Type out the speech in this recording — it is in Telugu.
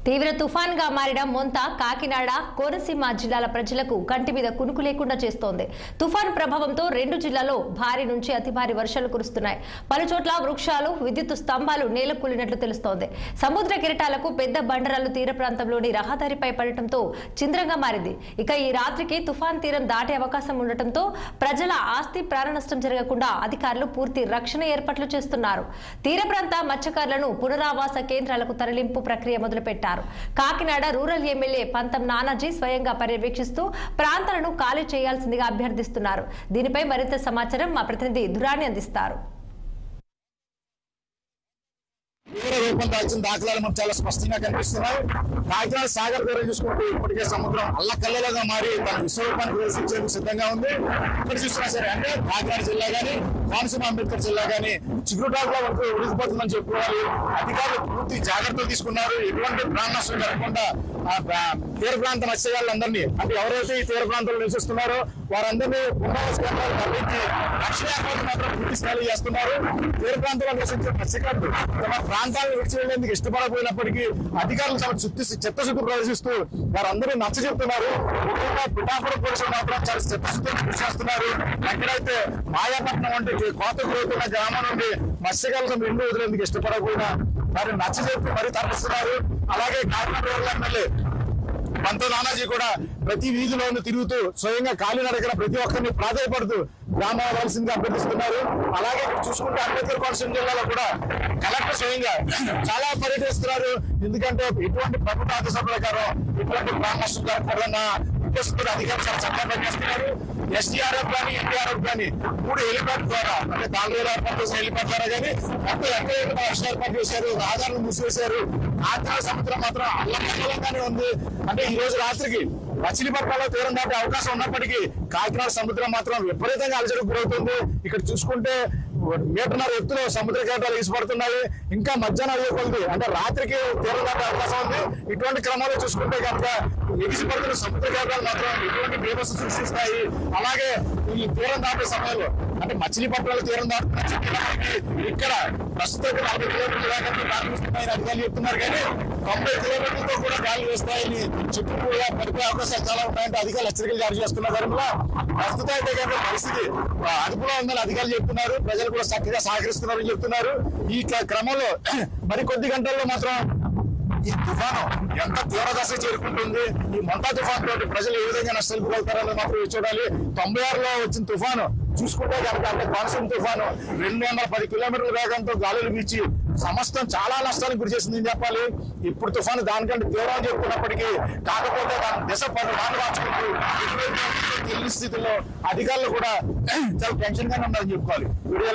తీవ్ర తుఫాన్ గా మారిన మొంత కాకినాడ కోనసీమ జిల్లాల ప్రజలకు కంటి మీద కునుకు లేకుండా చేస్తోంది. తుఫాన్ ప్రభావంతో రెండు జిల్లాల్లో భారీ నుంచి అతి భారీ వర్షాలు కురుస్తున్నాయి. పలుచోట్ల వృక్షాలు, విద్యుత్ స్తంభాలు నేలకూలినట్లు తెలుస్తోంది. సముద్ర కిరటాలకు పెద్ద బండరాలు తీర ప్రాంతంలోని రహదారిపై పడటంతో చింద్రంగా మారింది. ఇక ఈ రాత్రికి తుఫాన్ తీరం దాటే అవకాశం ఉండటంతో ప్రజల ఆస్తి ప్రాణ నష్టం జరగకుండా అధికారులు పూర్తి రక్షణ ఏర్పాట్లు చేస్తున్నారు. తీర ప్రాంత మత్స్యకారులను పునరావాస కేంద్రాలకు తరలింపు ప్రక్రియ మొదలుపెట్టారు. కాకినాడ రూరల్ ఎమ్మెల్యే పంతం నానాజీ స్వయంగా పర్యవేక్షిస్తూ ప్రాంతాలను ఖాళీ చేయాల్సిందిగా అభ్యర్థిస్తున్నారు. దీనిపై మరింత సమాచారం మా ప్రతినిధి దురాని అందిస్తారు. రూపం దాల్చిన దాఖలాలు మనకు చాలా స్పష్టంగా కనిపిస్తున్నాయి. కాకినాడ సాగర్ తీరం చూసుకుంటూ ఇప్పటికే సముద్రం అల్లకల్లలుగా మారి తన విశ్వరూపాన్ని ప్రదర్శించేందుకు సిద్ధంగా ఉంది. ఇక్కడ చూసినా సరే అంటే కాకినాడ జిల్లా గానీ, కోనసీమ అంబేద్కర్ జిల్లా గానీ చిగురుటాకుల వరకు ఉడికిపోతుందని చెప్పుకోవాలి. అధికారులు పూర్తి జాగ్రత్తలు తీసుకున్నారు. ఎటువంటి ప్రాణ నష్టం జరగకుండా తీర ప్రాంత మత్స్యకారులందరినీ అంటే ఎవరైతే ఈ తీర ప్రాంతంలో నివసిస్తున్నారో వారందరినీ పునరావాస కేంద్రాలు తరలించి రక్షణ ఏర్పాట్లు మాత్రం పూర్తి స్థాయిలో చేస్తున్నారు. తీర ప్రాంతంలో నివసించే మత్స్యకారులు తమ ప్రాంతాలను విడిచి వెళ్లేందుకు ఇష్టపడకపోయినప్పటికీ అధికారులు తమ చిత్తశుద్ధి ప్రదర్శిస్తూ వారందరూ నచ్చ చెప్తున్నారు. ముఖ్యంగా పిఠాపురం పోలీసులు మాత్రం చాలా చిత్తశుద్ధిని కృషి చేస్తున్నారు. ఎక్కడైతే మాయాపట్నం వంటి కోత గురవుతున్న గ్రామం నుండి మత్స్యకారులు తమ ఇల్లు వదిలేందుకు ఇష్టపడకపోయినా వారిని నచ్చ చెప్పి మరీ తరలిస్తున్నారు. అలాగే కాకినాడ ఎమ్మెల్యే పంతం నానాజీ కూడా ప్రతి వీధిలోనూ తిరుగుతూ స్వయంగా కాలినడకన ప్రతి ఒక్కరిని ప్రాధాయపడుతూ గ్రామాల్సిందిగా అభ్యర్థిస్తున్నారు. అలాగే చూసుకుంటే అంబేద్కర్ కోనసీమ జిల్లాలో కూడా కలెక్టర్ స్వయంగా చాలా పర్యటిస్తున్నారు. ఎందుకంటే ఎటువంటి ప్రభుత్వ ఆదేశాల ప్రకారం ఎటువంటి ప్రాణ నష్టం జరగకూడదన్న ఉద్దేశంతో అధికారులు చాలా చక్కగా పనిచేస్తున్నారు. ఎస్డీఆర్ఎఫ్ కానీ, ఎన్డీఆర్ఎఫ్ కానీ 3 హెలిప్యాడ్ ద్వారా అంటే తాళరేలు ఏర్పాటు చేసిన హెలిప్యాడ్ ద్వారా కానీ మొత్తం ఎక్కడ వర్షం ఏర్పాటు చేశారు, రహదారులను మూసివేశారు. కాకినాడ సముద్రం మాత్రం అల్లకల్లంగానే ఉంది. అంటే ఈ రోజు రాత్రికి మచిలీపట్నంలో తీరం దాటే అవకాశం ఉన్నప్పటికీ కాకినాడ సముద్రం మాత్రం విపరీతంగా అలజడికి గురవుతుంది. ఇక్కడ చూసుకుంటే 1.5 మీటర్ ఎత్తులో సముద్ర కేటాలు ఎగిసిపడుతున్నాయి. ఇంకా మధ్యాహ్నం అయ్యే కొద్ది అంటే రాత్రికి తీరం దాటే అవకాశం ఉంది. ఇటువంటి క్రమంలో చూసుకుంటే కనుక ఎగిసిపడుతున్న సముద్ర కేటాలు మాత్రం ఎటువంటి బీభత్సం సృష్టిస్తాయి. అలాగే ఈ తీరం దాటే సమయంలో అంటే మచిలీపట్నంలో తీరం దాటుతున్న ఇక్కడ ప్రస్తుతం 40 కిలోమీటర్ల వేగంతో ప్రారంభిస్తున్నాయని అధికారులు చెప్తున్నారు. కానీ 90 కిలోమీటర్లతో కూడా గాలి వేస్తాయని చెప్పి కూడా పడిపోయే అవకాశాలు చాలా ఉంటాయంటే అధికారులు హెచ్చరికలు జారీ చేస్తున్నారు. దానివల్ల ప్రస్తుతం అయితే కనుక పరిస్థితి అదుపులో ఉందని అధికారులు చెప్తున్నారు. ప్రజలు కూడా చక్కగా సహకరిస్తున్నారని చెప్తున్నారు. ఈ క్రమంలో మరికొద్ది గంటల్లో మాత్రం ఈ తుఫాను ఎంత తీవ్రదశ చేరుకుంటుంది, ఈ మొంతా తుఫాన్ తోటి ప్రజలు ఏ విధంగా నష్టాలు గురవుతారని మాత్రం చూడాలి. 96లో వచ్చిన తుఫాను చూసుకుంటే కనుక అంటే కోనసీమ తుఫాను 210 కిలోమీటర్ల వేగంతో గాలులు వీచి సమస్తం చాలా నష్టానికి గురి చేసిందని చెప్పాలి. ఇప్పుడు తుఫాను దానికంటే తీవ్రంగా చెప్పుకున్నప్పటికీ కాకపోతే దాని దిశ మార్చుకుంటూ తెలియని స్థితిలో అధికారులు కూడా చాలా టెన్షన్ గానే ఉన్నారని చెప్పుకోవాలి. వీడియో